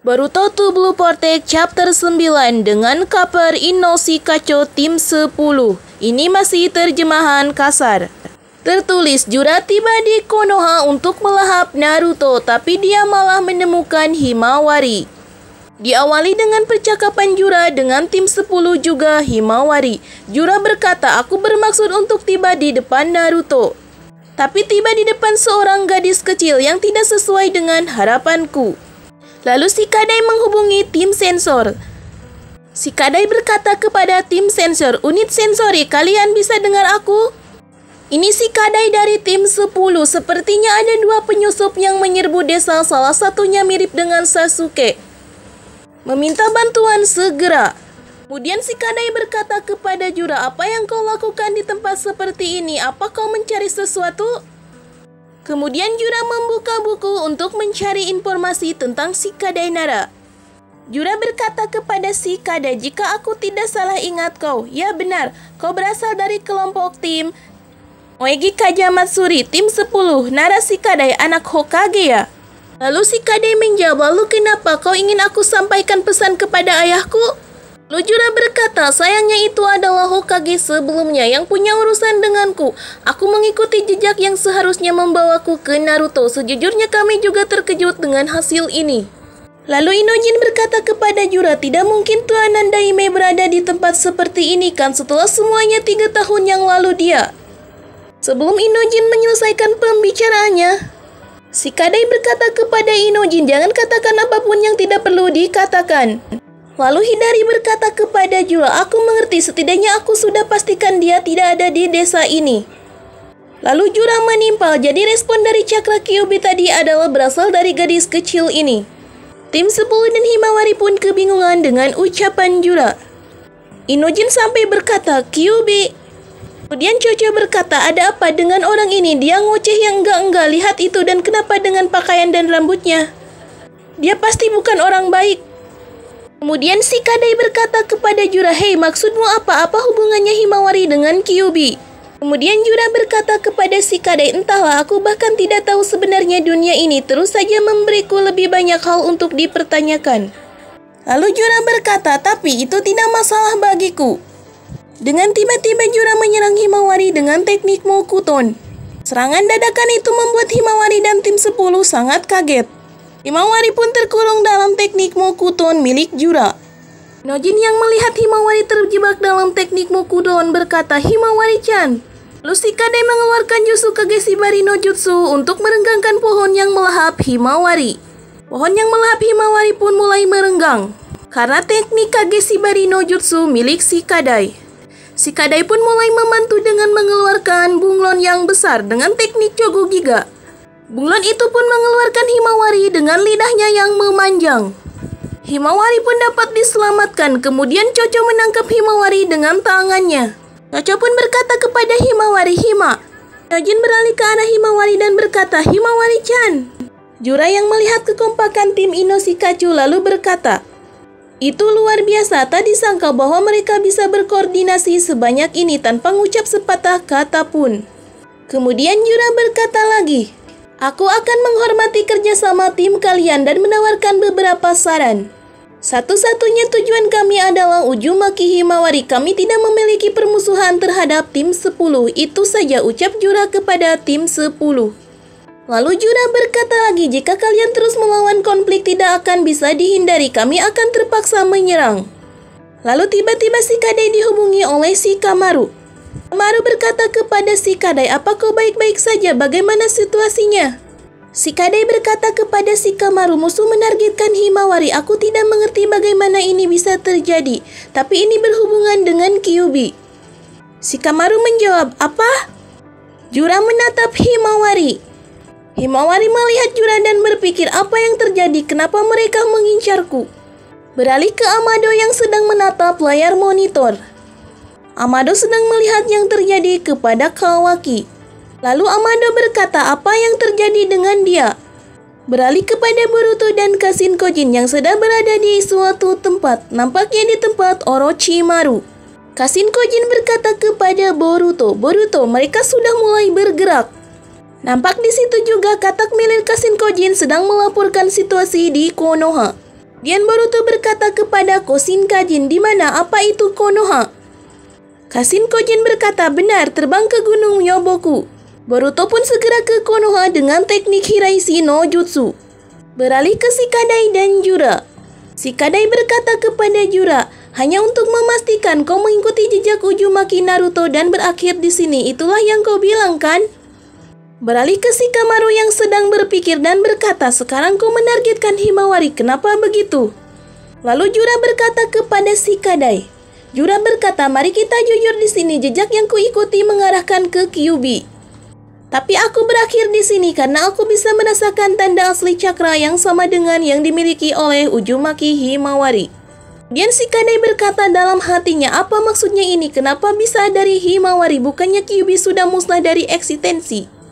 Boruto to Blue Protect Chapter 9 dengan cover Inoshikacho Tim 10. Ini masih terjemahan kasar. Tertulis, Jura tiba di Konoha untuk melahap Naruto, tapi dia malah menemukan Himawari. Diawali dengan percakapan Jura dengan tim 10 juga Himawari. Jura berkata, aku bermaksud untuk tiba di depan Naruto, tapi tiba di depan seorang gadis kecil yang tidak sesuai dengan harapanku. Lalu si Kadai menghubungi tim sensor. Si Kadai berkata kepada tim sensor, unit sensori, kalian bisa dengar aku? Ini si Kadai dari tim 10. Sepertinya ada dua penyusup yang menyerbu desa, salah satunya mirip dengan Sasuke. Meminta bantuan segera. Kemudian si Kadai berkata kepada Jura, apa yang kau lakukan di tempat seperti ini? Apa kau mencari sesuatu? Kemudian Jura membuka buku untuk mencari informasi tentang si Kadai Nara. Jura berkata kepada si Kadai, jika aku tidak salah ingat kau, ya benar, kau berasal dari kelompok tim Oegi Kajamatsuri, tim 10, Nara si Kadai, anak Hokage ya? Lalu si Kadai menjawab, lalu kenapa kau ingin aku sampaikan pesan kepada ayahku? Lalu Jura berkata, sayangnya itu adalah Hokage sebelumnya yang punya urusan denganku. Aku mengikuti jejak yang seharusnya membawaku ke Naruto. Sejujurnya kami juga terkejut dengan hasil ini. Lalu Inojin berkata kepada Jura, tidak mungkin Tuan Nandaime berada di tempat seperti ini kan setelah semuanya 3 tahun yang lalu dia. Sebelum Inojin menyelesaikan pembicaraannya, si Kadai berkata kepada Inojin, jangan katakan apapun yang tidak perlu dikatakan. Lalu Hidari berkata kepada Jura, aku mengerti, setidaknya aku sudah pastikan dia tidak ada di desa ini. Lalu Jura menimpal, jadi respon dari Cakra Kyuubi tadi adalah berasal dari gadis kecil ini. Tim 10 dan Himawari pun kebingungan dengan ucapan Jura. Inojin sampai berkata, Kyuubi. Kemudian Chocho berkata, ada apa dengan orang ini? Dia ngoceh yang enggak-enggak, lihat itu, dan kenapa dengan pakaian dan rambutnya? Dia pasti bukan orang baik. Kemudian si Kadai berkata kepada Jura, hei, maksudmu apa? Apa hubungannya Himawari dengan Kyuubi? Kemudian Jura berkata kepada si Kadai, entahlah, aku bahkan tidak tahu sebenarnya dunia ini terus saja memberiku lebih banyak hal untuk dipertanyakan. Lalu Jura berkata, tapi itu tidak masalah bagiku. Dengan tiba-tiba Jura menyerang Himawari dengan teknik Mokuton. Serangan dadakan itu membuat Himawari dan tim 10 sangat kaget. Himawari pun terkurung dalam teknik Mokuton milik Jura. Inojin yang melihat Himawari terjebak dalam teknik Mokuton berkata, Himawari-chan. Lalu si Kadai mengeluarkan Jutsu Kageshibari no Jutsu untuk merenggangkan pohon yang melahap Himawari. Pohon yang melahap Himawari pun mulai merenggang karena teknik Kageshibari no Jutsu milik si Kadai. Si Kadai pun mulai membantu dengan mengeluarkan bunglon yang besar dengan teknik Chogo Giga. Bunglon itu pun mengeluarkan Himawari dengan lidahnya yang memanjang. Himawari pun dapat diselamatkan. Kemudian Chocho menangkap Himawari dengan tangannya. Chocho pun berkata kepada Himawari, Hima. Inojin beralih ke arah Himawari dan berkata, Himawari-chan. Jura yang melihat kekompakan tim Inoshikacho lalu berkata, itu luar biasa, tak disangka bahwa mereka bisa berkoordinasi sebanyak ini tanpa mengucap sepatah kata pun. Kemudian Jura berkata lagi, aku akan menghormati kerjasama tim kalian dan menawarkan beberapa saran. Satu-satunya tujuan kami adalah Uzumaki Himawari. Kami tidak memiliki permusuhan terhadap tim 10. Itu saja, ucap Jura kepada tim 10. Lalu Jura berkata lagi, jika kalian terus melawan konflik tidak akan bisa dihindari. Kami akan terpaksa menyerang. Lalu tiba-tiba si Kadai dihubungi oleh si Kamaru. Kamaru berkata kepada si Kadai, apa kau baik-baik saja? Bagaimana situasinya? Si Kadai berkata kepada si Kamaru, musuh menargetkan Himawari. Aku tidak mengerti bagaimana ini bisa terjadi, tapi ini berhubungan dengan Kyuubi. Si Kamaru menjawab, apa? Jura menatap Himawari. Himawari melihat Jura dan berpikir, apa yang terjadi? Kenapa mereka mengincarku? Beralih ke Amado yang sedang menatap layar monitor. Amado sedang melihat yang terjadi kepada Kawaki. Lalu Amado berkata, apa yang terjadi dengan dia? Beralih kepada Boruto dan Kashinkojin yang sedang berada di suatu tempat. Nampaknya di tempat Orochimaru. Kashinkojin berkata kepada Boruto, Boruto, mereka sudah mulai bergerak. Nampak di situ juga katak milik Kashinkojin sedang melaporkan situasi di Konoha. Kemudian Boruto berkata kepada Kosin Kajin, di mana apa itu Konoha? Kosin Kajin berkata, benar, terbang ke gunung Myoboku. Boruto pun segera ke Konoha dengan teknik Hiraishi no Jutsu. Beralih ke Shikadai dan Jura. Shikadai berkata kepada Jura, hanya untuk memastikan kau mengikuti jejak Uzumaki Naruto dan berakhir di sini, itulah yang kau bilang kan? Beralih ke Shikamaru yang sedang berpikir dan berkata, sekarang kau menargetkan Himawari, kenapa begitu? Lalu Jura berkata kepada Shikadai. Jura berkata, mari kita jujur di sini, jejak yang kuikuti mengarahkan ke Kyuubi. Tapi aku berakhir di sini karena aku bisa merasakan tanda asli cakra yang sama dengan yang dimiliki oleh Uzumaki Himawari. Kemudian Shikadai berkata dalam hatinya, apa maksudnya ini? Kenapa bisa dari Himawari? Bukannya Kyuubi sudah musnah dari eksistensi?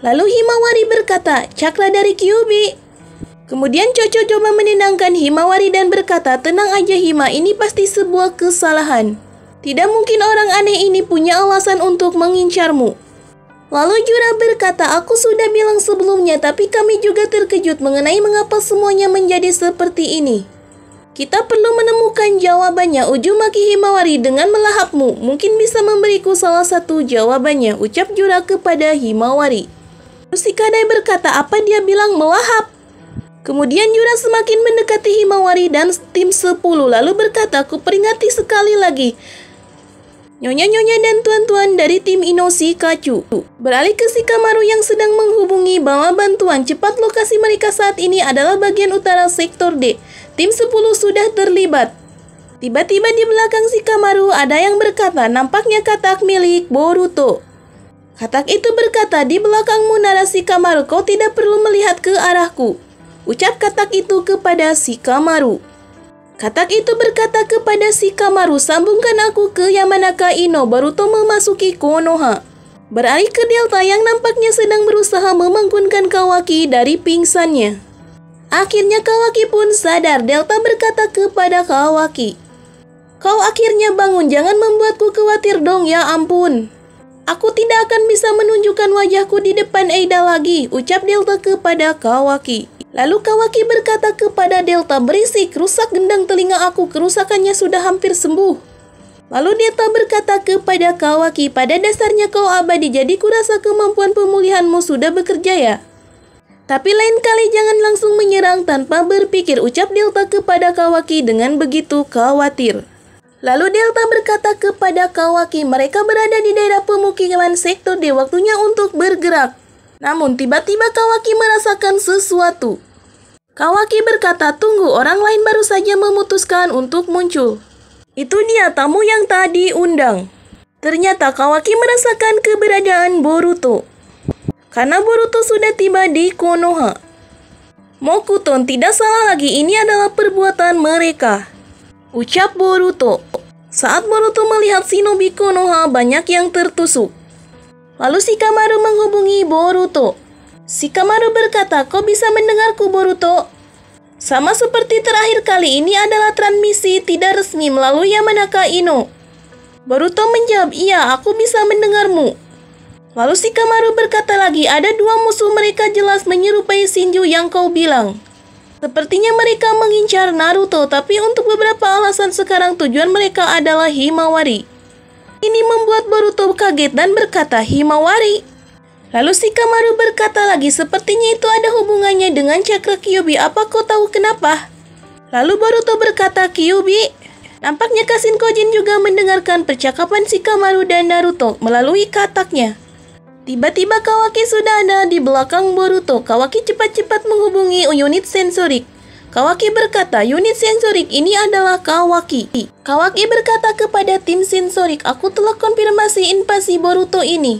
Lalu Himawari berkata, cakra dari Kyuubi. Kemudian Chocho coba menenangkan Himawari dan berkata, tenang aja Hima, ini pasti sebuah kesalahan. Tidak mungkin orang aneh ini punya alasan untuk mengincarmu. Lalu Jura berkata, aku sudah bilang sebelumnya, tapi kami juga terkejut mengenai mengapa semuanya menjadi seperti ini. Kita perlu menemukan jawabannya. Uzumaki Himawari dengan melahapmu mungkin bisa memberiku salah satu jawabannya, ucap Jura kepada Himawari. Shikadai berkata, apa dia bilang melahap? Kemudian Jura semakin mendekati Himawari dan tim 10 lalu berkata, ku peringati sekali lagi. Nyonya-nyonya dan tuan-tuan dari tim Inoshikachu. Beralih ke Shikamaru yang sedang menghubungi bala bantuan. Cepat, lokasi mereka saat ini adalah bagian utara sektor D. Tim 10 sudah terlibat. Tiba-tiba di belakang Shikamaru ada yang berkata, nampaknya katak milik Boruto. Katak itu berkata, di belakangmu Nara Shikamaru, kau tidak perlu melihat ke arahku. Ucap katak itu kepada Shikamaru. Katak itu berkata kepada Shikamaru, sambungkan aku ke Yamanaka Ino. Boruto memasuki Konoha. Beralih ke Delta yang nampaknya sedang berusaha membangunkan Kawaki dari pingsannya. Akhirnya Kawaki pun sadar. Delta berkata kepada Kawaki, kau akhirnya bangun, jangan membuatku khawatir dong, ya ampun. Aku tidak akan bisa menunjukkan wajahku di depan Eida lagi, ucap Delta kepada Kawaki. Lalu Kawaki berkata kepada Delta, berisik, rusak gendang telinga aku, kerusakannya sudah hampir sembuh. Lalu Delta berkata kepada Kawaki, pada dasarnya kau abadi, jadi kurasa kemampuan pemulihanmu sudah bekerja ya. Tapi lain kali jangan langsung menyerang tanpa berpikir, ucap Delta kepada Kawaki dengan begitu khawatir. Lalu Delta berkata kepada Kawaki, mereka berada di daerah pemukiman sektor D, waktunya untuk bergerak. Namun tiba-tiba Kawaki merasakan sesuatu. Kawaki berkata, tunggu, orang lain baru saja memutuskan untuk muncul. Itu dia tamu yang tadi undang. Ternyata Kawaki merasakan keberadaan Boruto. Karena Boruto sudah tiba di Konoha. Mokuton, tidak salah lagi, ini adalah perbuatan mereka, ucap Boruto. Saat Boruto melihat shinobi Konoha, banyak yang tertusuk. Lalu Shikamaru menghubungi Boruto. Shikamaru berkata, kau bisa mendengarku Boruto? Sama seperti terakhir kali, ini adalah transmisi tidak resmi melalui Yamanaka Ino. Boruto menjawab, iya, aku bisa mendengarmu. Lalu Shikamaru berkata lagi, ada dua musuh, mereka jelas menyerupai Shinju yang kau bilang. Sepertinya mereka mengincar Naruto, tapi untuk beberapa alasan sekarang tujuan mereka adalah Himawari. Ini membuat Boruto kaget dan berkata, Himawari? Lalu Shikamaru berkata lagi, sepertinya itu ada hubungannya dengan cakra Kyuubi, apa kau tahu kenapa? Lalu Boruto berkata, Kyuubi? Nampaknya Kashin Kojin juga mendengarkan percakapan Shikamaru dan Naruto melalui kataknya. Tiba-tiba Kawaki sudah ada di belakang Boruto. Kawaki cepat-cepat menghubungi unit sensorik. Kawaki berkata, unit sensorik ini adalah Kawaki. Kawaki berkata kepada tim sensorik, aku telah konfirmasi invasi Boruto ini.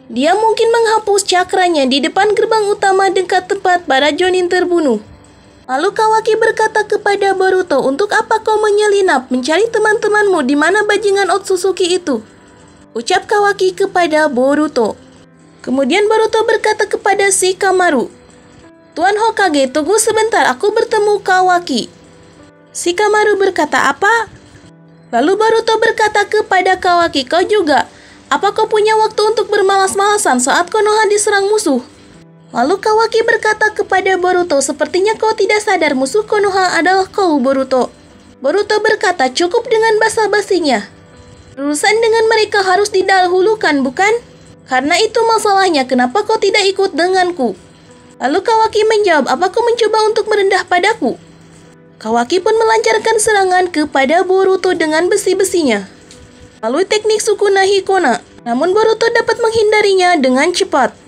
Dia mungkin menghapus cakranya di depan gerbang utama dekat tempat para Jonin terbunuh. Lalu Kawaki berkata kepada Boruto, untuk apa kau menyelinap mencari teman-temanmu di mana bajingan Otsutsuki itu? Ucap Kawaki kepada Boruto. Kemudian Boruto berkata kepada Shikamaru, Tuan Hokage, tunggu sebentar, aku bertemu Kawaki. Shikamaru berkata, apa? Lalu Boruto berkata kepada Kawaki, kau juga? Apa kau punya waktu untuk bermalas-malasan saat Konoha diserang musuh? Lalu Kawaki berkata kepada Boruto, sepertinya kau tidak sadar musuh Konoha adalah kau, Boruto. Boruto berkata, cukup dengan basa-basinya. Urusan dengan mereka harus didahulukan, bukan? Karena itu masalahnya, kenapa kau tidak ikut denganku? Lalu Kawaki menjawab, apa kau mencoba untuk merendah padaku? Kawaki pun melancarkan serangan kepada Boruto dengan besi-besinya. Lalu teknik Sukuna Hikona, namun Boruto dapat menghindarinya dengan cepat.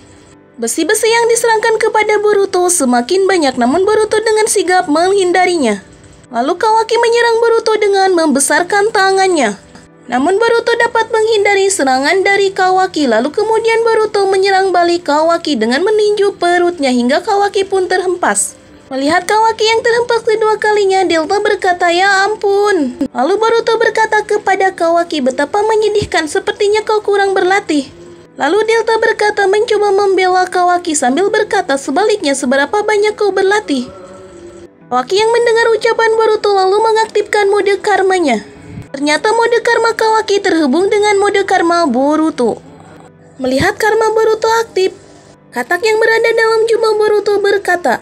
Besi-besi yang diserangkan kepada Boruto semakin banyak, namun Boruto dengan sigap menghindarinya. Lalu Kawaki menyerang Boruto dengan membesarkan tangannya. Namun Boruto dapat menghindari serangan dari Kawaki. Lalu kemudian Boruto menyerang balik Kawaki dengan meninju perutnya hingga Kawaki pun terhempas. Melihat Kawaki yang terhempas kedua kalinya, Delta berkata, ya ampun. Lalu Boruto berkata kepada Kawaki, betapa menyedihkan, sepertinya kau kurang berlatih. Lalu Delta berkata mencoba membela Kawaki sambil berkata, sebaliknya seberapa banyak kau berlatih? Kawaki yang mendengar ucapan Boruto lalu mengaktifkan mode karmanya. Ternyata mode karma Kawaki terhubung dengan mode karma Boruto. Melihat karma Boruto aktif, katak yang berada dalam jubah Boruto berkata,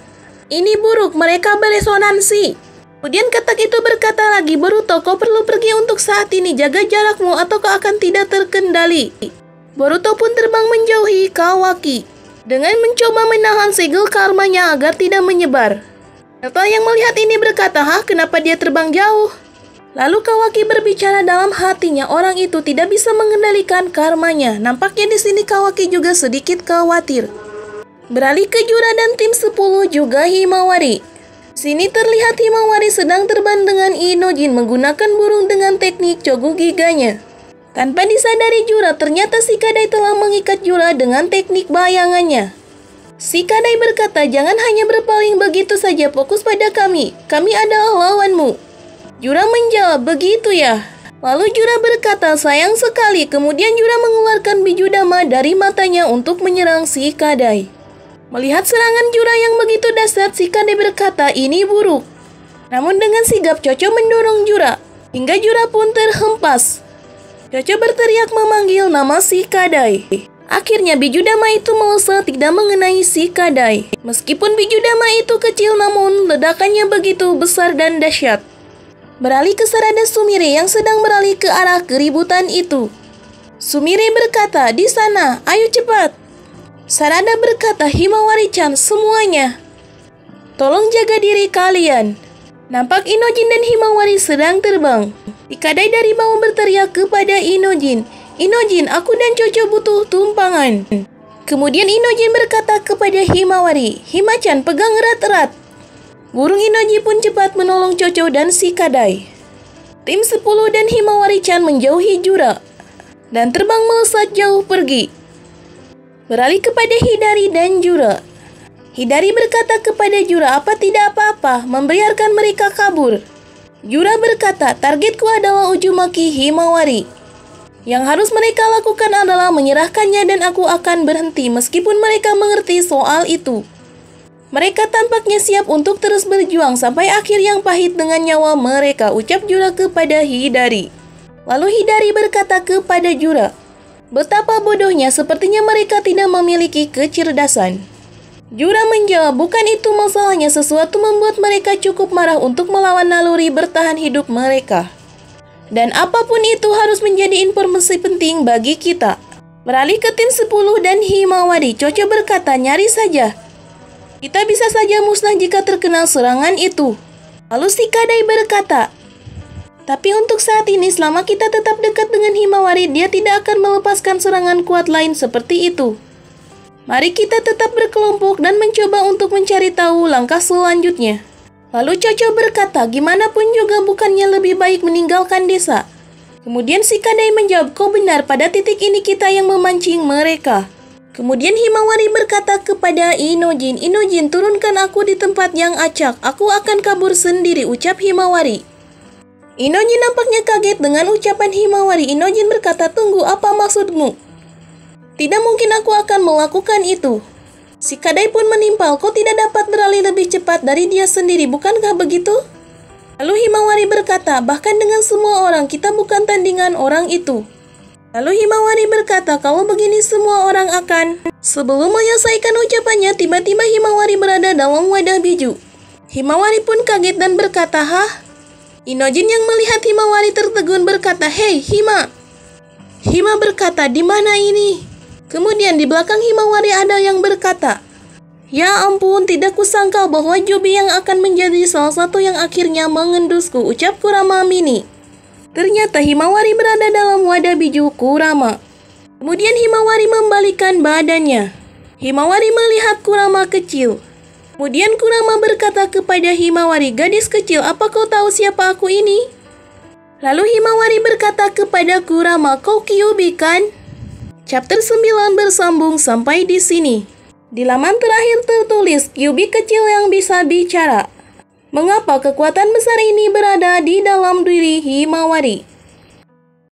ini buruk, mereka beresonansi. Kemudian katak itu berkata lagi, Boruto, kau perlu pergi untuk saat ini, jaga jarakmu atau kau akan tidak terkendali. Boruto pun terbang menjauhi Kawaki dengan mencoba menahan segel karmanya agar tidak menyebar. Delta yang melihat ini berkata, hah, kenapa dia terbang jauh? Lalu Kawaki berbicara dalam hatinya, orang itu tidak bisa mengendalikan karmanya. Nampaknya di sini Kawaki juga sedikit khawatir. Beralih ke Jura dan tim 10 juga Himawari. Sini terlihat Himawari sedang terbang dengan Inojin menggunakan burung dengan teknik Chogugiganya. Tanpa disadari Jura, ternyata Shikadai telah mengikat Jura dengan teknik bayangannya. Shikadai berkata, jangan hanya berpaling begitu saja, fokus pada kami. Kami adalah lawanmu. Jura menjawab, begitu ya. Lalu Jura berkata, sayang sekali. Kemudian Jura mengeluarkan Bijudama dari matanya untuk menyerang Shikadai. Melihat serangan Jura yang begitu dahsyat, Shikadai berkata, ini buruk. Namun dengan sigap Chocho mendorong Jura, hingga Jura pun terhempas. Chocho berteriak memanggil nama Shikadai. Akhirnya Bijudama itu melesat tidak mengenai Shikadai. Meskipun Bijudama itu kecil, namun ledakannya begitu besar dan dahsyat. Beralih ke Sarada Sumire yang sedang beralih ke arah keributan itu. Sumire berkata, di sana, ayo cepat. Sarada berkata, Himawari-chan, semuanya. Tolong jaga diri kalian. Nampak Inojin dan Himawari sedang terbang. Shikadai dari bawah berteriak kepada Inojin, Inojin, aku dan Chocho butuh tumpangan. Kemudian Inojin berkata kepada Himawari, Hima-chan, pegang erat-erat. Burung Inojin pun cepat menolong Chocho dan Shikadai. Tim 10 dan Himawari-chan menjauhi Jura dan terbang melesat jauh pergi. Beralih kepada Hidari dan Jura. Hidari berkata kepada Jura, apa tidak apa-apa, membiarkan mereka kabur. Jura berkata, targetku adalah Uzumaki Himawari. Yang harus mereka lakukan adalah menyerahkannya dan aku akan berhenti meskipun mereka mengerti soal itu. Mereka tampaknya siap untuk terus berjuang sampai akhir yang pahit dengan nyawa mereka, ucap Jura kepada Hidari. Lalu Hidari berkata kepada Jura, betapa bodohnya, sepertinya mereka tidak memiliki kecerdasan. Jura menjawab, bukan itu masalahnya, sesuatu membuat mereka cukup marah untuk melawan naluri bertahan hidup mereka. Dan apapun itu harus menjadi informasi penting bagi kita. Beralih ke tim 10 dan Himawari, Chocho berkata, nyari saja. Kita bisa saja musnah jika terkena serangan itu. Lalu Shikadai berkata, tapi untuk saat ini selama kita tetap dekat dengan Himawari, dia tidak akan melepaskan serangan kuat lain seperti itu. Mari kita tetap berkelompok dan mencoba untuk mencari tahu langkah selanjutnya. Lalu Chocho berkata, gimana pun juga bukannya lebih baik meninggalkan desa. Kemudian Shikadai menjawab, kau benar, pada titik ini kita yang memancing mereka. Kemudian Himawari berkata kepada Inojin, Inojin, turunkan aku di tempat yang acak, aku akan kabur sendiri, ucap Himawari. Inojin nampaknya kaget dengan ucapan Himawari. Inojin berkata, tunggu, apa maksudmu? Tidak mungkin aku akan melakukan itu. Shikadai pun menimpal, kau tidak dapat beralih lebih cepat dari dia sendiri, bukankah begitu? Lalu Himawari berkata, bahkan dengan semua orang, kita bukan tandingan orang itu. Lalu Himawari berkata kalau begini semua orang akan. Sebelum menyelesaikan ucapannya, tiba-tiba Himawari berada dalam wadah biju. Himawari pun kaget dan berkata, "Hah?" Inojin yang melihat Himawari tertegun berkata, "Hei, Hima!" Hima berkata, "Di mana ini?" Kemudian di belakang Himawari ada yang berkata, "Ya ampun, tidak kusangka bahwa Jubi yang akan menjadi salah satu yang akhirnya mengendusku," ucap Kurama Mini. Ternyata Himawari berada dalam wadah biju Kurama. Kemudian Himawari membalikkan badannya. Himawari melihat Kurama kecil. Kemudian Kurama berkata kepada Himawari, "Gadis kecil, apa kau tahu siapa aku ini?" Lalu Himawari berkata kepada Kurama, "Kau Kyuubi kan?" Chapter 9 bersambung sampai di sini. Di laman terakhir tertulis Kyuubi kecil yang bisa bicara. Mengapa kekuatan besar ini berada di dalam diri Himawari?